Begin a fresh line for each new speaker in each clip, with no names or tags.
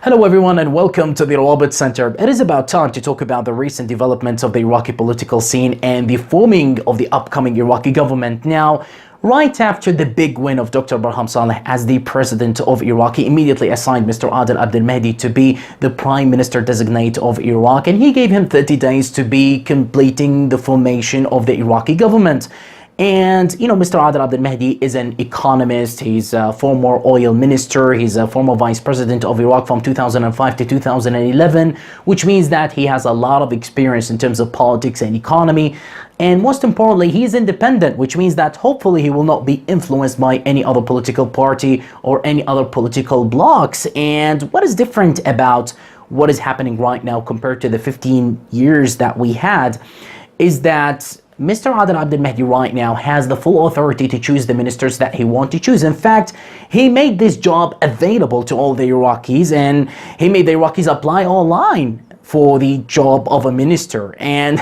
Hello everyone and welcome to the Al-Adhame Center. It is about time to talk about the recent developments of the Iraqi political scene and the forming of the upcoming Iraqi government. Now, right after the big win of Dr. Barham Salih as the president of Iraq, he immediately assigned Mr. Adel Abdul Mahdi to be the prime minister-designate of Iraq, and he gave him 30 days to be completing the formation of the Iraqi government. And, you know, Mr. Adel Abdul Mahdi is an economist. He's a former oil minister. He's a former vice president of Iraq from 2005 to 2011, which means that he has a lot of experience in terms of politics and economy. And most importantly, he is independent, which means that hopefully he will not be influenced by any other political party or any other political blocs. And what is different about what is happening right now compared to the 15 years that we had is that Mr. Adel Abdul Mahdi right now has the full authority to choose the ministers that he wants to choose. In fact, he made this job available to all the Iraqis, and he made the Iraqis apply online for the job of a minister. And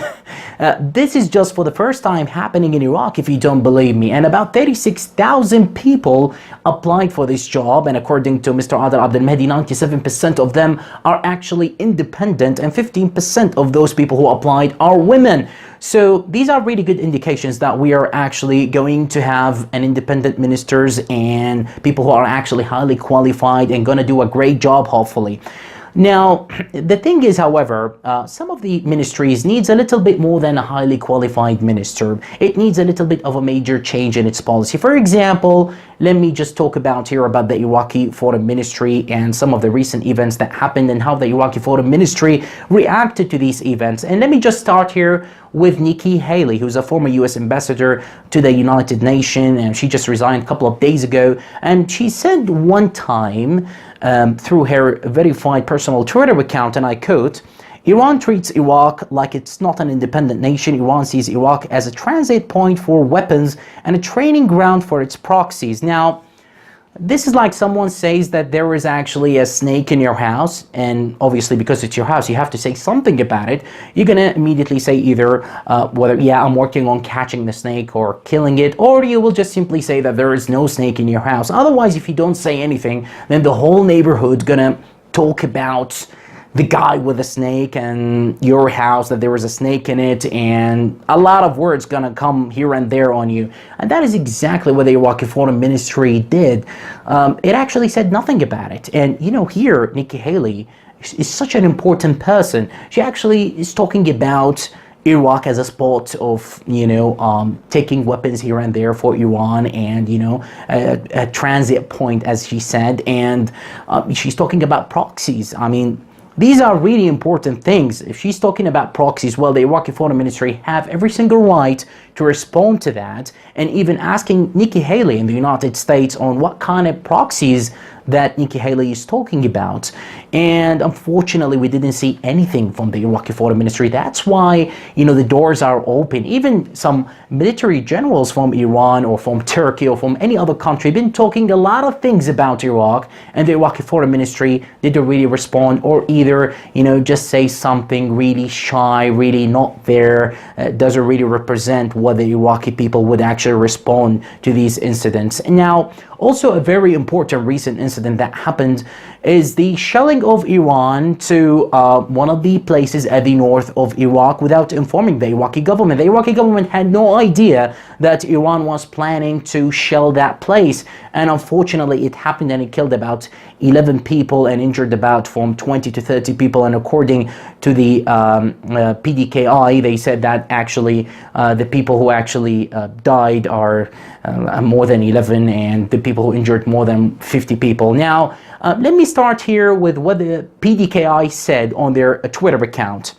this is just for the first time happening in Iraq, if you don't believe me. And about 36,000 people applied for this job. And according to Mr. Adel Abdul Mahdi, 97% of them are actually independent, and 15% of those people who applied are women. So these are really good indications that we are actually going to have an independent ministers and people who are actually highly qualified and going to do a great job, hopefully. Now, the thing is, however, some of the ministries needs a little bit more than a highly qualified minister. It needs a little bit of a major change in its policy. For example, let me just talk about the Iraqi Foreign Ministry and some of the recent events that happened and how the Iraqi Foreign Ministry reacted to these events. And let me just start here with Nikki Haley, who's a former U.S. ambassador to the United Nations, and she just resigned a couple of days ago. And she said one time through her verified personal Twitter account, and I quote, "Iran treats Iraq like it's not an independent nation. Iran sees Iraq as a transit point for weapons and a training ground for its proxies." Now, this is like someone says that there is actually a snake in your house, and obviously because it's your house, you have to say something about it. You're gonna immediately say either whether, yeah, I'm working on catching the snake or killing it, or you will just simply say that there is no snake in your house. Otherwise, if you don't say anything, then the whole neighborhood gonna talk about the guy with the snake and your house, that there was a snake in it, and a lot of words gonna come here and there on you. And that is exactly what the Iraqi Foreign Ministry did. It actually said nothing about it. And you know, here Nikki Haley is such an important person. She actually is talking about Iraq as a spot of, you know, taking weapons here and there for Iran, and, you know, a transit point, as she said. And she's talking about proxies. I mean, these are really important things. If she's talking about proxies, well, the Iraqi Foreign Ministry have every single right to respond to that, and even asking Nikki Haley in the United States on what kind of proxies that Nikki Haley is talking about. And unfortunately, we didn't see anything from the Iraqi Foreign Ministry. That's why, you know, the doors are open. Even some military generals from Iran or from Turkey or from any other country been talking a lot of things about Iraq, and the Iraqi Foreign Ministry didn't really respond, or either, you know, just say something really shy, really not there, doesn't really represent what the Iraqi people would actually respond to these incidents. And now, also a very important recent incident that happened is the shelling of Iran to one of the places at the north of Iraq without informing the Iraqi government. The Iraqi government had no idea that Iran was planning to shell that place, and unfortunately it happened, and it killed about 11 people and injured about from 20 to 30 people. And according to the PDKI, they said that actually the people who actually died are more than 11, and the people who injured more than 50 people. Now, let me start here with what the PDKI said on their Twitter account.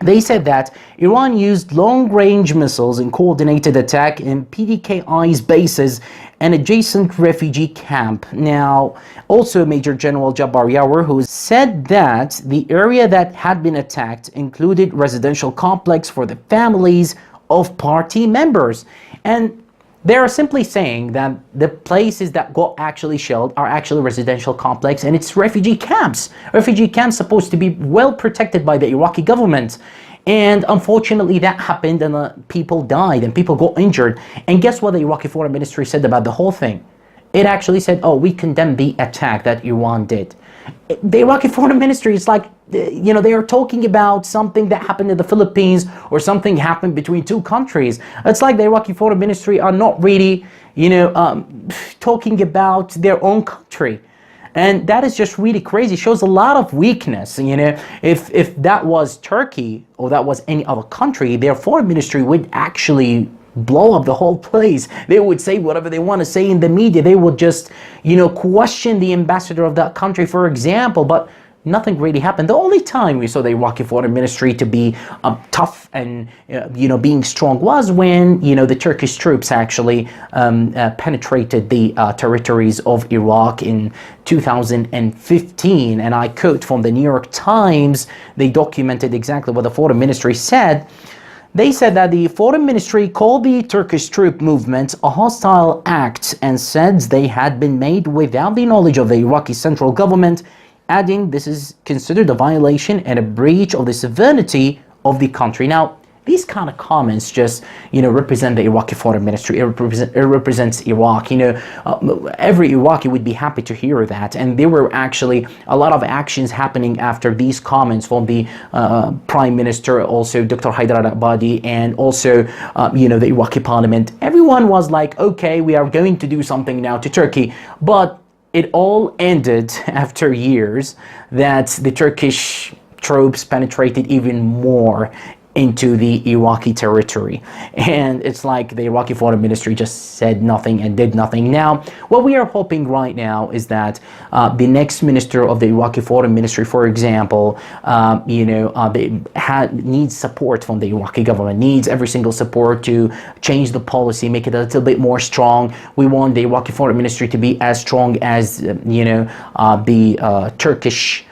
They said that Iran used long-range missiles in coordinated attack in PDKI's bases and adjacent refugee camp. Now, also Major General Jabbar Yawar, who said that the area that had been attacked included residential complex for the families of party members. And they are simply saying that the places that got actually shelled are actually residential complex, and it's refugee camps. Refugee camps supposed to be well protected by the Iraqi government. And unfortunately that happened, and people died and people got injured. And guess what the Iraqi Foreign Ministry said about the whole thing? It actually said, oh, we condemn the attack that Iran did. The Iraqi foreign ministry is like, they are talking about something that happened in the Philippines or something happened between two countries. It's like the Iraqi foreign ministry are not really, talking about their own country. And that is just really crazy. It shows a lot of weakness. If that was Turkey or that was any other country, their foreign ministry would actually blow up the whole place. They would say whatever they want to say in the media. They would just, question the ambassador of that country, for example. But nothing really happened. The only time we saw the Iraqi foreign ministry to be tough and being strong was when the Turkish troops actually penetrated the territories of Iraq in 2015. And I quote from the New York Times. They documented exactly what the foreign ministry said. They said that the foreign ministry called the Turkish troop movement a hostile act and said they had been made without the knowledge of the Iraqi central government, adding this is considered a violation and a breach of the sovereignty of the country. Now, these kind of comments just, represent the Iraqi foreign ministry. It represents Iraq. Every Iraqi would be happy to hear that. And there were actually a lot of actions happening after these comments from the Prime Minister, also Dr. Al Abadi, and also, the Iraqi parliament. Everyone was like, okay, we are going to do something now to Turkey. But it all ended after years that the Turkish troops penetrated even more into the Iraqi territory. And it's like the Iraqi foreign ministry just said nothing and did nothing. Now, what we are hoping right now is that the next minister of the Iraqi foreign ministry, for example, needs support from the Iraqi government, needs every single support to change the policy, make it a little bit more strong. We want the Iraqi foreign ministry to be as strong as, the Turkish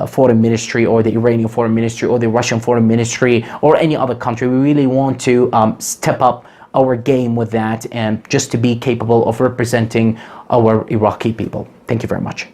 foreign ministry or the Iranian foreign ministry or the Russian foreign ministry or any other country. We really want to step up our game with that and just to be capable of representing our Iraqi people. Thank you very much.